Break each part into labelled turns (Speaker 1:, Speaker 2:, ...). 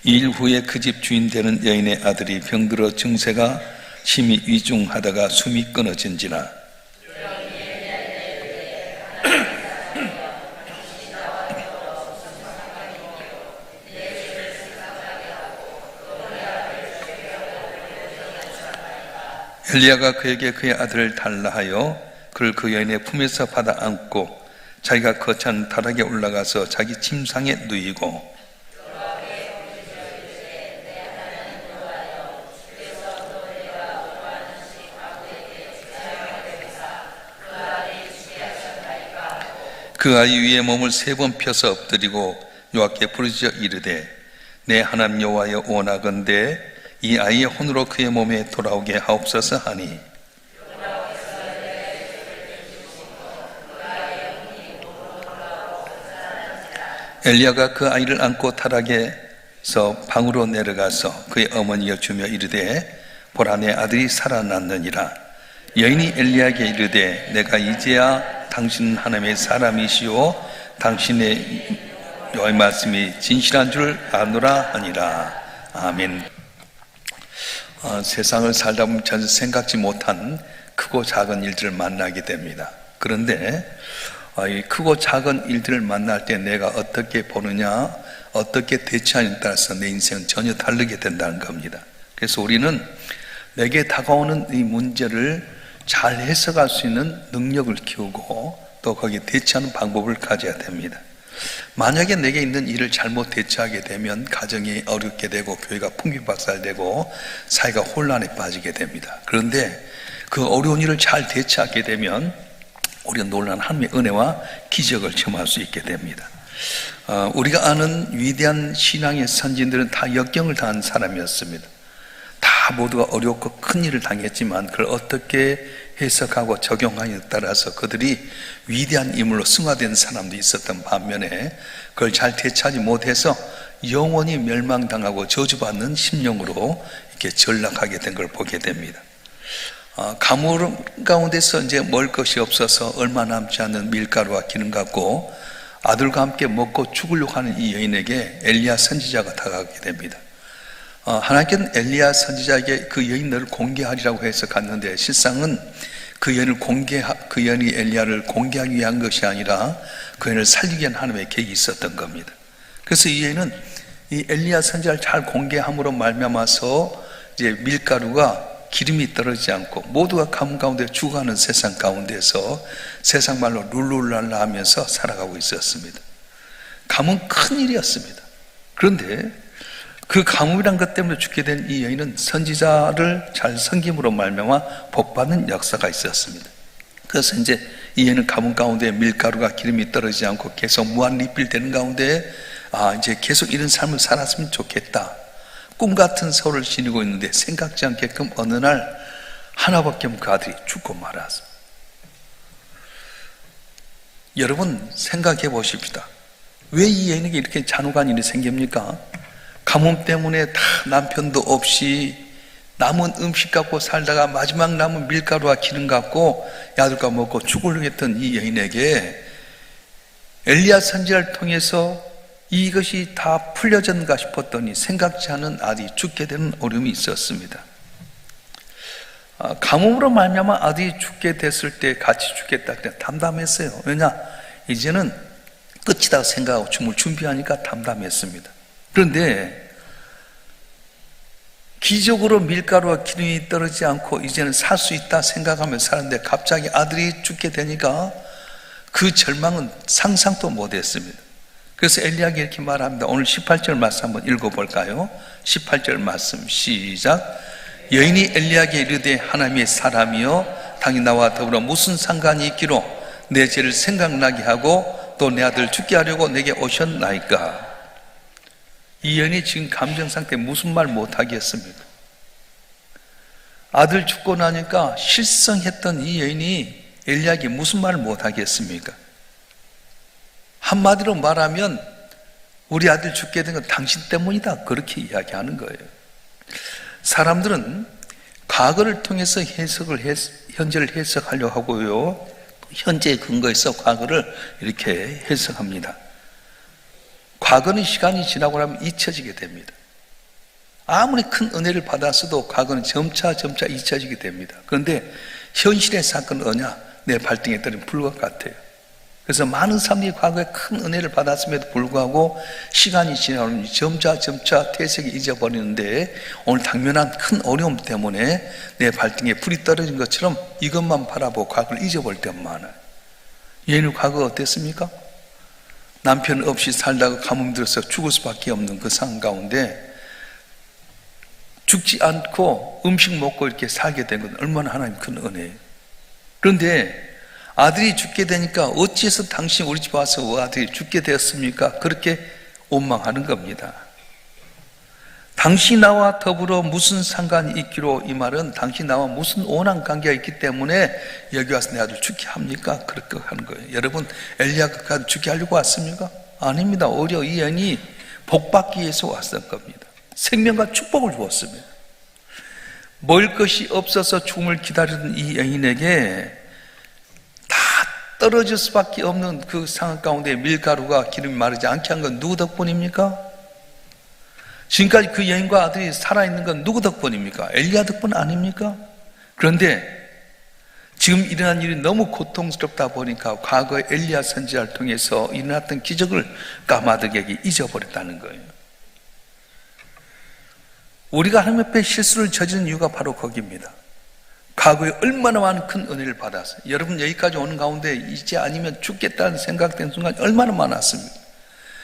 Speaker 1: 2일 후에 그 집 주인 되는 여인의 아들이 병들어 증세가 심히 위중하다가 숨이 끊어진지라. 엘리야가 그에게 그의 아들을 달라 하여 그를 그 여인의 품에서 받아 안고 자기가 거찬 다락에 올라가서 자기 침상에 누이고 그 아이 위에 몸을 3번 펴서 엎드리고 여호와께 부르짖어 이르되 내 하나님 여호와여 원하건대 이 아이의 혼으로 그의 몸에 돌아오게 하옵소서 하니 엘리야가 그 아이를 안고 타락에서 방으로 내려가서 그의 어머니를 주며 이르되 보라 내 아들이 살아났느니라. 여인이 엘리야에게 이르되 내가 이제야 당신 하나님의 사람이시오 당신의 여호와의 말씀이 진실한 줄 아노라 하니라. 아멘. 세상을 살다 보면 전혀 생각지 못한 크고 작은 일들을 만나게 됩니다. 그런데 이 크고 작은 일들을 만날 때 내가 어떻게 보느냐, 어떻게 대처하느냐에 따라서 내 인생은 전혀 다르게 된다는 겁니다. 그래서 우리는 내게 다가오는 이 문제를 잘 해석할 수 있는 능력을 키우고 또 거기에 대처하는 방법을 가져야 됩니다. 만약에 내게 있는 일을 잘못 대처하게 되면 가정이 어렵게 되고 교회가 풍비박살되고 사회가 혼란에 빠지게 됩니다. 그런데 그 어려운 일을 잘 대처하게 되면 우리가 놀라운 하나님의 은혜와 기적을 체험할 수 있게 됩니다. 우리가 아는 위대한 신앙의 선진들은 다 역경을 당한 사람이었습니다. 다 모두가 어렵고 큰 일을 당했지만 그걸 어떻게 해석하고 적용하냐에 따라서 그들이 위대한 인물로 승화된 사람도 있었던 반면에 그걸 잘 대처하지 못해서 영원히 멸망당하고 저주받는 심령으로 이렇게 전락하게 된 걸 보게 됩니다. 가물 가운데서 이제 먹을 것이 없어서 얼마 남지 않은 밀가루와 기름 갖고 아들과 함께 먹고 죽으려고 하는 이 여인에게 엘리야 선지자가 다가가게 됩니다. 하나님께는 엘리야 선지자에게 그 여인을 공개하리라고 해서 갔는데 실상은 그 여인이 엘리야를 공개하기 위한 것이 아니라 그 여인을 살리기 위한 하나님의 계획이 있었던 겁니다. 그래서 이 여인은 이 엘리야 선지자를 잘 공개함으로 말미암아서 이제 밀가루가 기름이 떨어지지 않고 모두가 가뭄 가운데 죽어가는 세상 가운데서 세상 말로 룰루랄라 하면서 살아가고 있었습니다. 가뭄은 큰 일이었습니다. 그런데 그 가뭄이란 것 때문에 죽게 된 이 여인은 선지자를 잘 섬김으로 말미암아 복받는 역사가 있었습니다. 그래서 이제 이 여인은 가뭄 가운데 밀가루가 기름이 떨어지지 않고 계속 무한 리필되는 가운데 이제 계속 이런 삶을 살았으면 좋겠다. 꿈 같은 서울을 지니고 있는데 생각지 않게끔 어느 날 하나밖에 없는 그 아들이 죽고 말았습니다. 여러분 생각해 보십시다. 왜 이 여인에게 이렇게 잔혹한 일이 생깁니까? 가뭄 때문에 다 남편도 없이 남은 음식 갖고 살다가 마지막 남은 밀가루와 기름 갖고 아들과 먹고 죽으려고 했던 이 여인에게 엘리야 선지자를 통해서 이것이 다 풀려졌는가 싶었더니 생각지 않은 아들이 죽게 되는 어려움이 있었습니다. 가뭄으로 말미암아 아들이 죽게 됐을 때 같이 죽겠다 그냥 담담했어요. 왜냐? 이제는 끝이다 생각하고 죽을 준비하니까 담담했습니다. 그런데 기적으로 밀가루와 기름이 떨어지지 않고 이제는 살 수 있다 생각하면서 사는데 갑자기 아들이 죽게 되니까 그 절망은 상상도 못했습니다. 그래서 엘리야에게 이렇게 말합니다. 오늘 18절 말씀 한번 읽어볼까요? 18절 말씀 시작. 여인이 엘리야에게 이르되 하나님의 사람이여 당이 나와 더불어 무슨 상관이 있기로 내 죄를 생각나게 하고 또 내 아들 죽게 하려고 내게 오셨나이까. 이 여인이 지금 감정 상태에 무슨 말 못하겠습니까? 아들 죽고 나니까 실성했던 이 여인이 엘리야에게 무슨 말을 못하겠습니까? 한마디로 말하면 우리 아들 죽게 된 건 당신 때문이다 그렇게 이야기하는 거예요. 사람들은 과거를 통해서 현재를 해석하려고 하고요, 현재에 근거해서 과거를 이렇게 해석합니다. 과거는 시간이 지나고 나면 잊혀지게 됩니다. 아무리 큰 은혜를 받았어도 과거는 점차 잊혀지게 됩니다. 그런데 현실의 사건은 뭐냐? 내 발등에 떨어진 불과 같아요. 그래서 많은 사람들이 과거에 큰 은혜를 받았음에도 불구하고 시간이 지나면 점차 퇴색이 잊어버리는데, 오늘 당면한 큰 어려움 때문에 내 발등에 불이 떨어진 것처럼 이것만 바라보고 과거를 잊어버릴 때가 많아요. 얘는 과거 어땠습니까? 남편 없이 살다가 가뭄 들어서 죽을 수밖에 없는 그 상황 가운데 죽지 않고 음식 먹고 이렇게 살게 된 건 얼마나 하나님 큰 은혜예요. 그런데 아들이 죽게 되니까 어찌해서 당신 우리 집 와서 아들이 죽게 되었습니까? 그렇게 원망하는 겁니다. 당신 나와 더불어 무슨 상관이 있기로, 이 말은 당신 나와 무슨 원한 관계가 있기 때문에 여기 와서 내 아들 죽게 합니까? 그렇게 하는 거예요. 여러분, 엘리야가 죽게 하려고 왔습니까? 아닙니다. 오히려 이 여인이 복받기 위해서 왔던 겁니다. 생명과 축복을 주었습니다. 먹을 것이 없어서 죽음을 기다리던 이 여인에게 다 떨어질 수밖에 없는 그 상황 가운데 밀가루가 기름이 마르지 않게 한 건 누구 덕분입니까? 지금까지 그 여인과 아들이 살아있는 건 누구 덕분입니까? 엘리야 덕분 아닙니까? 그런데 지금 일어난 일이 너무 고통스럽다 보니까 과거의 엘리야 선지자를 통해서 일어났던 기적을 까마득에게 잊어버렸다는 거예요. 우리가 하나님 앞에 실수를 저지른 이유가 바로 거기입니다. 과거에 얼마나 많은 큰 은혜를 받았어요. 여러분, 여기까지 오는 가운데 이제 아니면 죽겠다는 생각된 순간이 얼마나 많았습니까?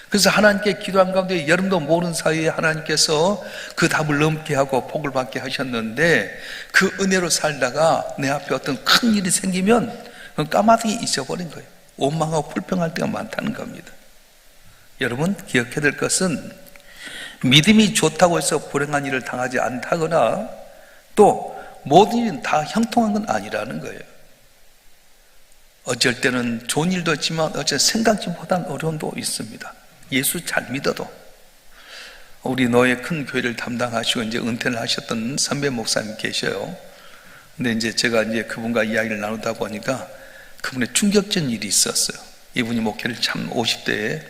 Speaker 1: 그래서 하나님께 기도한 가운데 여러분도 모르는 사이에 하나님께서 그 답을 넘게 하고 복을 받게 하셨는데, 그 은혜로 살다가 내 앞에 어떤 큰 일이 생기면 그건 까마득히 잊어버린 거예요. 원망하고 불평할 때가 많다는 겁니다. 여러분, 기억해야 될 것은 믿음이 좋다고 해서 불행한 일을 당하지 않다거나 또 모든 일은 다 형통한 건 아니라는 거예요. 어쩔 때는 좋은 일도 있지만 어쩔 생각지 못한 어려움도 있습니다. 예수 잘 믿어도. 우리 노예 큰 교회를 담당하시고 이제 은퇴를 하셨던 선배 목사님 계셔요. 근데 이제 제가 이제 그분과 이야기를 나누다 보니까 그분의 충격적인 일이 있었어요. 이분이 목회를 참 50대에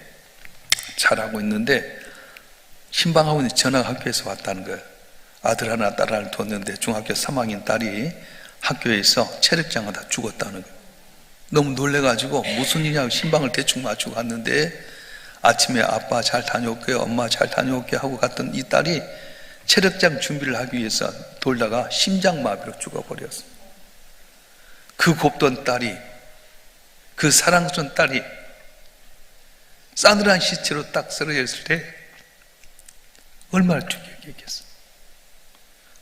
Speaker 1: 잘하고 있는데 신방하고 있는 전화가 학교에서 왔다는 거예요. 아들 하나 딸 하나 뒀는데 중학교 3학년 딸이 학교에서 체력장애 다 죽었다는 거예요. 너무 놀래가지고 무슨 일이냐고 신방을 대충 맞추고 갔는데, 아침에 아빠 잘 다녀올게요, 엄마 잘 다녀올게요 하고 갔던 이 딸이 체력장 준비를 하기 위해서 돌다가 심장마비로 죽어버렸어요. 그 곱던 딸이, 그 사랑스러운 딸이 싸늘한 시체로 딱 쓰러져 있을 때 얼마나 충격이었겠어요.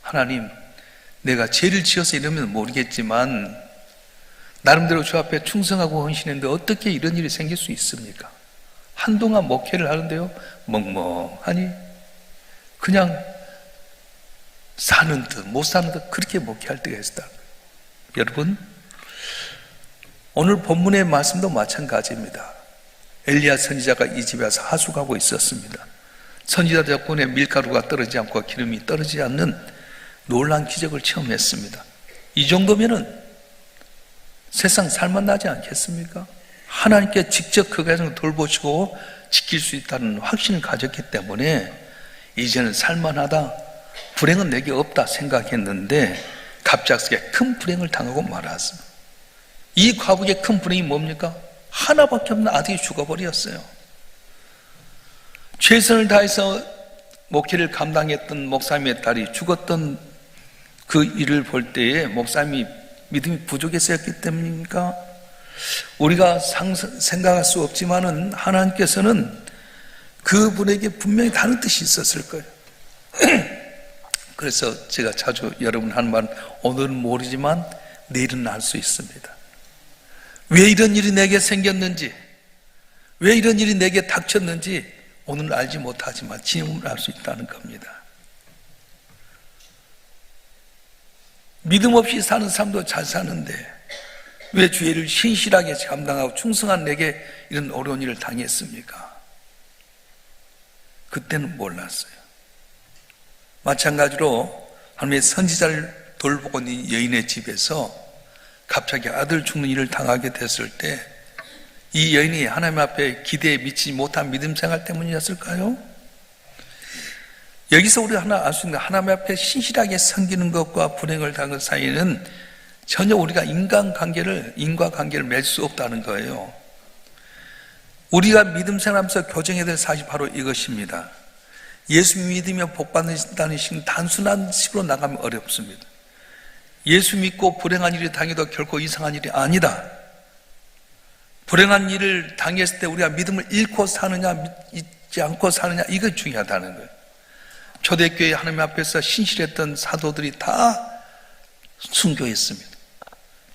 Speaker 1: 하나님, 내가 죄를 지어서 이러면 모르겠지만 나름대로 주 앞에 충성하고 헌신했는데 어떻게 이런 일이 생길 수 있습니까? 한동안 목회를 하는데요, 멍멍하니 그냥 사는 듯 못 사는 듯 그렇게 목회할 때가 있었다. 여러분, 오늘 본문의 말씀도 마찬가지입니다. 엘리야 선지자가 이 집에 와서 하숙하고 있었습니다. 선지자 덕분에 밀가루가 떨어지지 않고 기름이 떨어지지 않는 놀라운 기적을 체험했습니다. 이 정도면은 세상 살만나지 않겠습니까? 하나님께 직접 그 가정을 돌보시고 지킬 수 있다는 확신을 가졌기 때문에 이제는 살만하다, 불행은 내게 없다 생각했는데 갑작스레 큰 불행을 당하고 말았습니다. 이 과부의 큰 불행이 뭡니까? 하나밖에 없는 아들이 죽어버렸어요. 최선을 다해서 목회를 감당했던 목사님의 딸이 죽었던 그 일을 볼 때에 목사님이 믿음이 부족했었기 때문입니까? 우리가 생각할 수 없지만은 하나님께서는 그분에게 분명히 다른 뜻이 있었을 거예요. 그래서 제가 자주 여러분 하는 말은, 오늘은 모르지만 내일은 알 수 있습니다. 왜 이런 일이 내게 생겼는지, 왜 이런 일이 내게 닥쳤는지 오늘 알지 못하지만 지금은 알 수 있다는 겁니다. 믿음 없이 사는 사람도 잘 사는데 왜 죄를 신실하게 감당하고 충성한 내게 이런 어려운 일을 당했습니까? 그때는 몰랐어요. 마찬가지로 하나님의 선지자를 돌보고 있는 여인의 집에서 갑자기 아들 죽는 일을 당하게 됐을 때 이 여인이 하나님 앞에 기대에 미치지 못한 믿음 생활 때문이었을까요? 여기서 우리가 하나 알 수 있는 건 하나님 앞에 신실하게 섬기는 것과 불행을 당한 것 사이에는 전혀 우리가 인과관계를 맺을 수 없다는 거예요. 우리가 믿음 생활하면서 교정해야 될 사실이 바로 이것입니다. 예수 믿으며 복 받는다는 식은 단순한 식으로 나가면 어렵습니다. 예수 믿고 불행한 일이 당해도 결코 이상한 일이 아니다. 불행한 일을 당했을 때 우리가 믿음을 잃고 사느냐 잊지 않고 사느냐, 이거 중요하다는 거예요. 초대교회 하나님 앞에서 신실했던 사도들이 다 순교했습니다.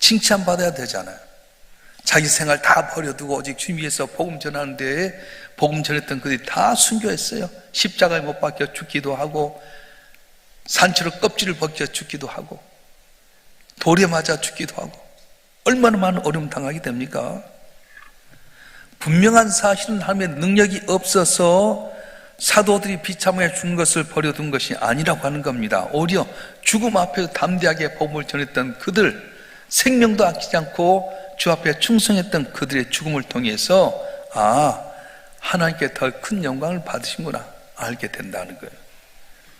Speaker 1: 칭찬받아야 되잖아요. 자기 생활 다 버려두고 오직 주님 위해서 복음 전하는 데에 복음 전했던 그들이 다 순교했어요. 십자가에 못 박혀 죽기도 하고, 산채로 껍질을 벗겨 죽기도 하고, 돌에 맞아 죽기도 하고, 얼마나 많은 어려움 당하게 됩니까? 분명한 사실은 하나님의 능력이 없어서 사도들이 비참하게 죽은 것을 버려둔 것이 아니라고 하는 겁니다. 오히려 죽음 앞에서 담대하게 복음을 전했던 그들, 생명도 아끼지 않고 주 앞에 충성했던 그들의 죽음을 통해서 하나님께 더 큰 영광을 받으신구나 알게 된다는 거예요.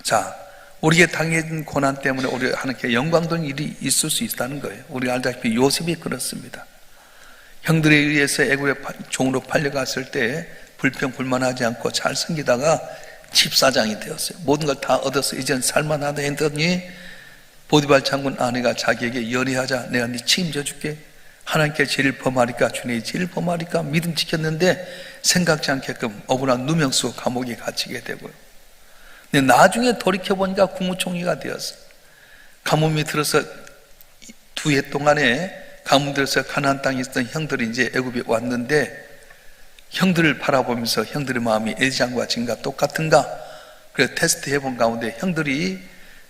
Speaker 1: 자, 우리에게 당해진 고난 때문에 우리 하나님께 영광 돌리는 일이 있을 수 있다는 거예요. 우리가 알다시피 요셉이 그렇습니다. 형들에 의해서 애굽의 종으로 팔려갔을 때 불평불만하지 않고 잘 섬기다가 집사장이 되었어요. 모든 걸 다 얻어서 이젠 살만하다 했더니 보디발 장군 아내가 자기에게 연애하자, 내가 네 책임져 줄게, 하나님께 제일 범하리까 주님이 제일 범하리까 믿음 지켰는데 생각지 않게끔 억울한 누명 쓰고 감옥에 갇히게 되고요. 근데 나중에 돌이켜보니까 국무총리가 되었어요. 가뭄이 들어서 2해 동안에 가뭄 들어서 가나안 땅에 있던 형들이 이제 애굽에 왔는데 형들을 바라보면서 형들의 마음이 엘리장과 지금과 똑같은가? 그래서 테스트 해본 가운데 형들이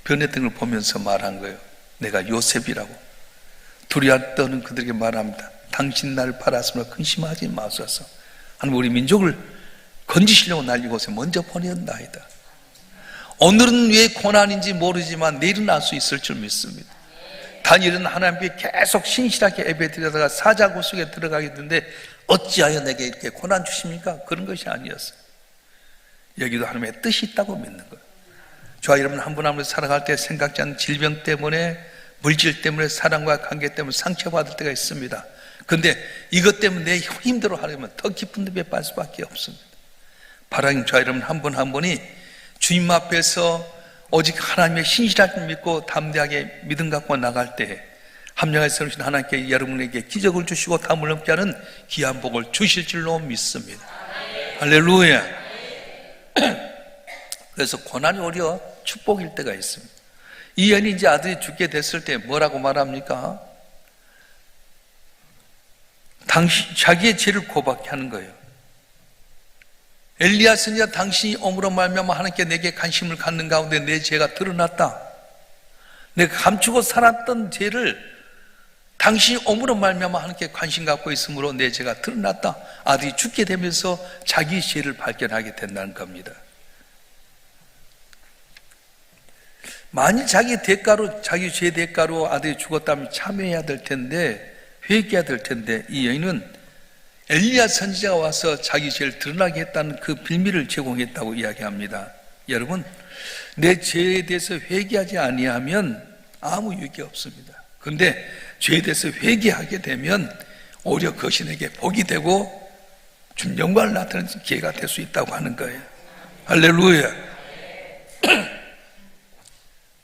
Speaker 1: 변했던 걸 보면서 말한 거예요. 내가 요셉이라고. 두려워 떠는 그들에게 말합니다. 당신 나를 팔았으므로 근심하지 마소서. 하나님 우리 민족을 건지시려고 날 이곳에 먼저 보내었나이다. 오늘은 왜 고난인지 모르지만 내일은 알 수 있을 줄 믿습니다. 다니엘은 하나님께 계속 신실하게 예배드리다가 사자굴 속에 들어가게 됐는데 어찌하여 내게 이렇게 고난 주십니까? 그런 것이 아니었어요. 여기도 하나님의 뜻이 있다고 믿는 거예요. 저와 여러분 한 분 한 분 살아갈 때 생각지 않은 질병 때문에, 물질 때문에, 사랑과 관계 때문에 상처받을 때가 있습니다. 그런데 이것 때문에 내 힘대로 하려면 더 깊은 늪에 빠질 수밖에 없습니다. 바라님 저와 여러분 한 분 한 분이 주님 앞에서 오직 하나님의 신실하게 믿고 담대하게 믿음 갖고 나갈 때 합력하여 세우신 하나님께 여러분에게 기적을 주시고 담을 넘게 하는 귀한 복을 주실 줄로 믿습니다. 할렐루야. 그래서 고난이 오히려 축복일 때가 있습니다. 이 여인이 이제 아들이 죽게 됐을 때 뭐라고 말합니까? 자기의 죄를 고백해 하는 거예요. 엘리야 선지자 당신이 옴으로 말미암아 하나님께 내게 관심을 갖는 가운데 내 죄가 드러났다. 내가 감추고 살았던 죄를 당신이 옴으로 말미암아 하나님께 관심 갖고 있으므로 내 죄가 드러났다. 아들이 죽게 되면서 자기 죄를 발견하게 된다는 겁니다. 만일 자기 죄 대가로 아들이 죽었다면 참여해야 될 텐데, 회개해야 될 텐데, 이 여인은 엘리야 선지자가 와서 자기 죄를 드러나게 했다는 그 빌미를 제공했다고 이야기합니다. 여러분, 내 죄에 대해서 회개하지 아니하면 아무 유익이 없습니다. 그런데 죄에 대해서 회개하게 되면 오히려 그것이 내게 복이 되고 좀 영광을 나타내는 기회가 될 수 있다고 하는 거예요. 할렐루야.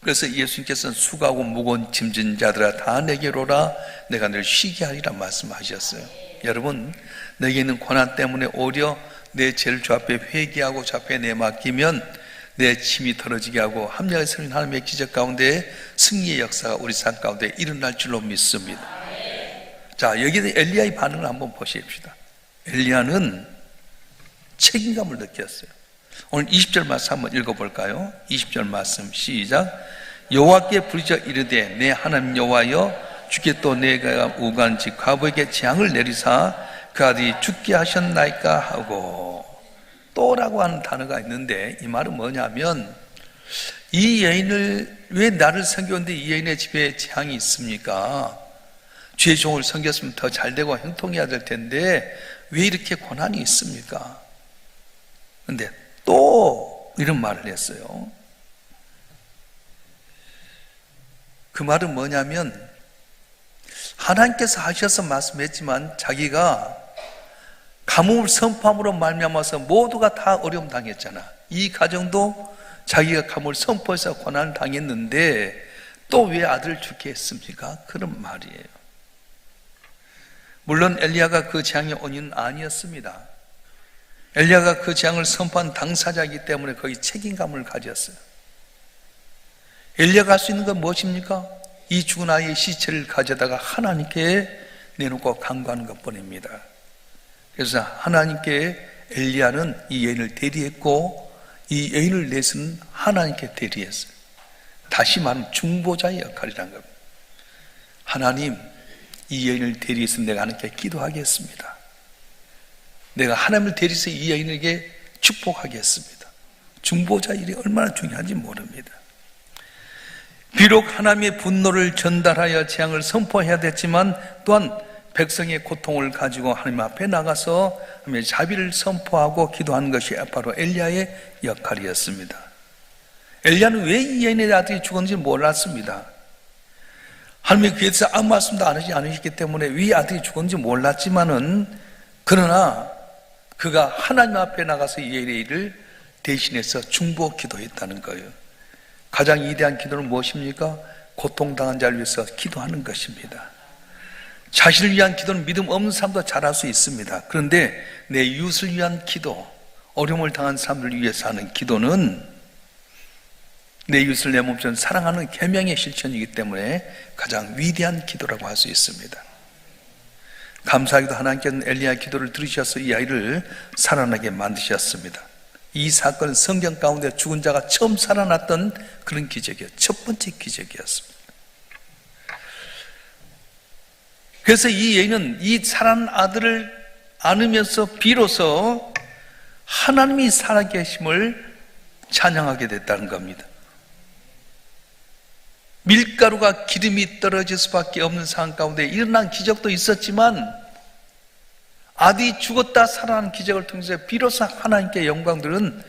Speaker 1: 그래서 예수님께서는 수고하고 무거운 짐진 자들아 다 내게로 오라, 내가 늘 쉬게 하리라 말씀하셨어요. 여러분, 내게 있는 고난 때문에 오히려 내 죄를 주 앞에 회개하고 주 앞에 내맡기면 내 침이 털어지게 하고 합력의 선인 하나님의 기적 가운데 승리의 역사가 우리 삶 가운데 일어날 줄로 믿습니다. 자, 여기에 엘리야의 반응을 한번 보십시다. 엘리야는 책임감을 느꼈어요. 오늘 20절 말씀 한번 읽어볼까요? 20절 말씀 시작. 여호와께 부르짖어 이르되 내 하나님 여호와여, 주께 또 내가 우간지 과부에게 재앙을 내리사 그 아들이 죽게 하셨나이까 하고, 또라고 하는 단어가 있는데 이 말은 뭐냐면, 이 여인을 왜 나를 섬겼는데 이 여인의 집에 재앙이 있습니까? 주의 종을 섬겼으면 더 잘되고 형통해야 될 텐데 왜 이렇게 고난이 있습니까? 그런데 또 이런 말을 했어요. 그 말은 뭐냐면 하나님께서 하셔서 말씀했지만 자기가 가뭄을 선포함으로 말미암아서 모두가 다 어려움 당했잖아. 이 가정도 자기가 가뭄을 선포해서 고난을 당했는데 또 왜 아들을 죽게 했습니까? 그런 말이에요. 물론 엘리야가 그 재앙의 원인은 아니었습니다. 엘리야가 그 재앙을 선포한 당사자이기 때문에 거의 책임감을 가졌어요. 엘리야가 할 수 있는 건 무엇입니까? 이 죽은 아이의 시체를 가져다가 하나님께 내놓고 간구하는 것뿐입니다. 그래서 하나님께 엘리야는 이 여인을 대리했고 이 여인을 내서는 하나님께 대리했어요. 다시 말하면 중보자의 역할이란 겁니다. 하나님, 이 여인을 대리해서 내가 하나님께 기도하겠습니다. 내가 하나님을 대리해서 이 여인에게 축복하겠습니다. 중보자 일이 얼마나 중요한지 모릅니다. 비록 하나님의 분노를 전달하여 재앙을 선포해야 됐지만 또한 백성의 고통을 가지고 하나님 앞에 나가서 하나님의 자비를 선포하고 기도하는 것이 바로 엘리야의 역할이었습니다. 엘리야는 왜 이 여인의 아들이 죽었는지 몰랐습니다. 하나님이 그에 대해서 아무 말씀도 안 하지 않으셨기 때문에 왜 아들이 죽었는지 몰랐지만은 그러나 그가 하나님 앞에 나가서 이 여인의 일을 대신해서 중보 기도했다는 거예요. 가장 위대한 기도는 무엇입니까? 고통당한 자를 위해서 기도하는 것입니다. 자신을 위한 기도는 믿음 없는 사람도 잘할 수 있습니다. 그런데 내 이웃을 위한 기도, 어려움을 당한 사람들을 위해서 하는 기도는 내 이웃을 내 몸처럼 사랑하는 계명의 실천이기 때문에 가장 위대한 기도라고 할 수 있습니다. 감사하게도 하나님께서는 엘리야의 기도를 들으셔서 이 아이를 살아나게 만드셨습니다. 이 사건은 성경 가운데 죽은 자가 처음 살아났던 그런 기적이었어요. 첫 번째 기적이었습니다. 그래서 이 여인은 이 살아난 아들을 안으면서 비로소 하나님이 살아계심을 찬양하게 됐다는 겁니다. 밀가루가 기름이 떨어질 수밖에 없는 상황 가운데 일어난 기적도 있었지만 아들이 죽었다 살아난 기적을 통해서 비로소 하나님께 영광 들은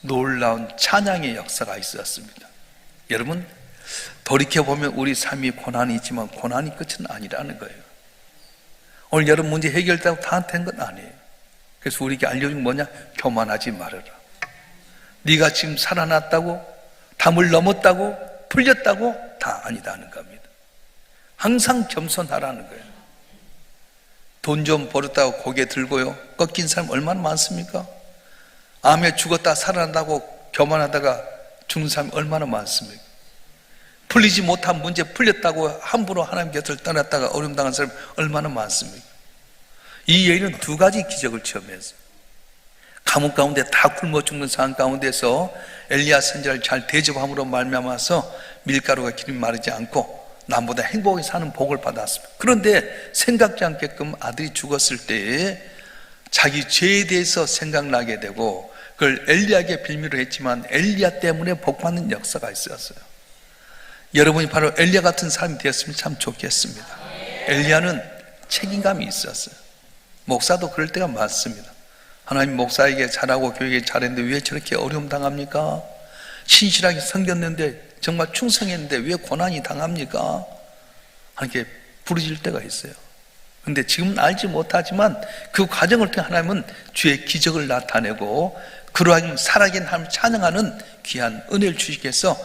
Speaker 1: 놀라운 찬양의 역사가 있었습니다. 여러분, 돌이켜보면 우리 삶이 고난이 있지만 고난이 끝은 아니라는 거예요. 오늘 여러분 문제 해결되고 다 된 건 아니에요. 그래서 우리에게 알려준 뭐냐? 교만하지 말아라. 네가 지금 살아났다고, 담을 넘었다고, 풀렸다고 다 아니다는 겁니다. 항상 겸손하라는 거예요. 돈 좀 벌었다고 고개 들고요, 꺾인 사람 얼마나 많습니까? 암에 죽었다 살아난다고 교만하다가 죽는 사람이 얼마나 많습니까? 풀리지 못한 문제 풀렸다고 함부로 하나님 곁을 떠났다가 어려움 당한 사람이 얼마나 많습니까? 이 여인은 두 가지 기적을 체험했어요. 감옥 가운데 다 굶어 죽는 상황 가운데서 엘리야 선지자를 잘 대접함으로 말미암아서 밀가루가 기름이 마르지 않고 남보다 행복하게 사는 복을 받았습니다. 그런데 생각지 않게끔 아들이 죽었을 때에 자기 죄에 대해서 생각나게 되고 그걸 엘리야에게 빌미로 했지만 엘리야 때문에 복받는 역사가 있었어요. 여러분이 바로 엘리야 같은 사람이 되었으면 참 좋겠습니다. 엘리야는 책임감이 있었어요. 목사도 그럴 때가 많습니다. 하나님 목사에게 잘하고 교회에 잘했는데 왜 저렇게 어려움 당합니까? 신실하게 섬겼는데 정말 충성했는데 왜 고난이 당합니까? 이렇게 부르질 때가 있어요. 그런데 지금은 알지 못하지만 그 과정을 통해 하나님은 주의 기적을 나타내고 그러한 살아계신 하나님을 찬양하는 귀한 은혜를 주시겠어.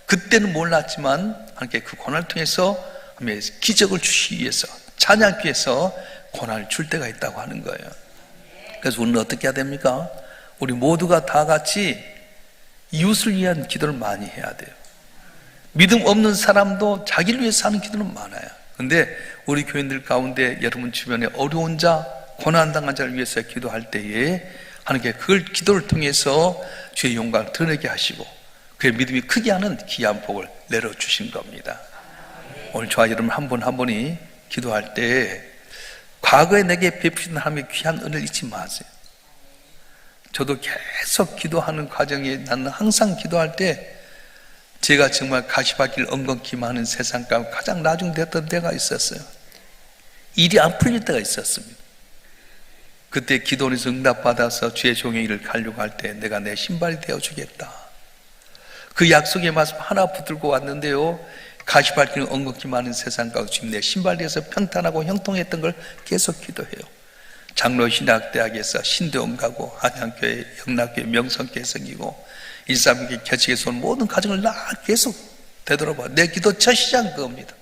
Speaker 1: 그때는 몰랐지만 하나님께 그 고난을 통해서 기적을 주시기 위해서 찬양하기 위해서 고난을 줄 때가 있다고 하는 거예요. 그래서 우리는 어떻게 해야 됩니까? 우리 모두가 다 같이 이웃을 위한 기도를 많이 해야 돼요. 믿음 없는 사람도 자기를 위해서 하는 기도는 많아요. 그런데 우리 교인들 가운데 여러분 주변에 어려운 자, 고난당한 자를 위해서 기도할 때에 하나님께 그걸 기도를 통해서 주의 영광을 드러내게 하시고 그의 믿음이 크게 하는 귀한 복을 내려주신 겁니다. 오늘 저와 여러분 한 분 한 분이 기도할 때 과거에 내게 베푸신 하나님의 귀한 은혜를 잊지 마세요. 저도 계속 기도하는 과정에 나는 항상 기도할 때 제가 정말 가시밭길 엉겅퀴 많은 세상 가운데 가장 나중됐던 때가 있었어요. 일이 안 풀릴 때가 있었습니다. 그때 기도원에서 응답받아서 주의 종의 일을 가려고 할 때 내가 내 신발이 되어주겠다. 그 약속의 말씀 하나 붙들고 왔는데요, 가시밭길은 엉겁지 많은 세상 가운데 주님 내 신발 되어서 평탄하고 형통했던 걸 계속 기도해요. 장로신학대학에서 신대원 가고 한양교회, 영락교회, 명성교회 생기고 132개 개척에서 온 모든 과정을 나 계속 되돌아봐. 내 기도 첫 시작은 그겁니다.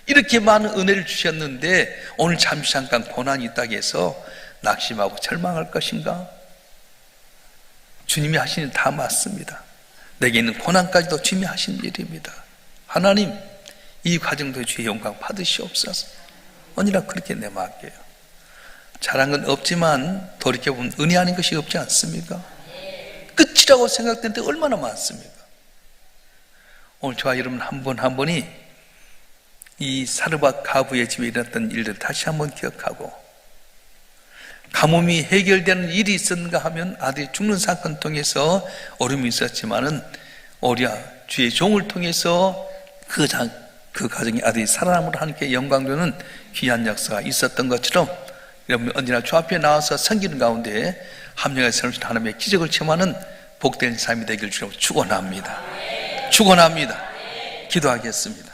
Speaker 1: 이렇게 많은 은혜를 주셨는데 오늘 잠시 잠깐 고난이 있다고 해서 낙심하고 절망할 것인가? 주님이 하신 일 다 맞습니다. 내게 있는 고난까지도 주님이 하신 일입니다. 하나님, 이 과정도 주의 영광 받으시옵소서. 언제나 그렇게 내맡겨요. 잘한 건 없지만 돌이켜보면 은혜 아닌 것이 없지 않습니까? 끝이라고 생각되는데 얼마나 많습니까? 오늘 저와 여러분 한 분 한 분이 이 사르밧 가부의 집에 일어났던 일들 다시 한번 기억하고, 가뭄이 해결되는 일이 있었는가 하면 아들이 죽는 사건 통해서 어려움이 있었지만은 오히려 주의 종을 통해서 그 가정의 아들이 살아남으로 하나님께 영광 되는 귀한 역사가 있었던 것처럼 여러분 언제나 주 앞에 나와서 섬기는 가운데 함령의 새로운 하나님의 기적을 체험하는 복된 삶이 되길 주로 축원합니다. 축원합니다. 기도하겠습니다.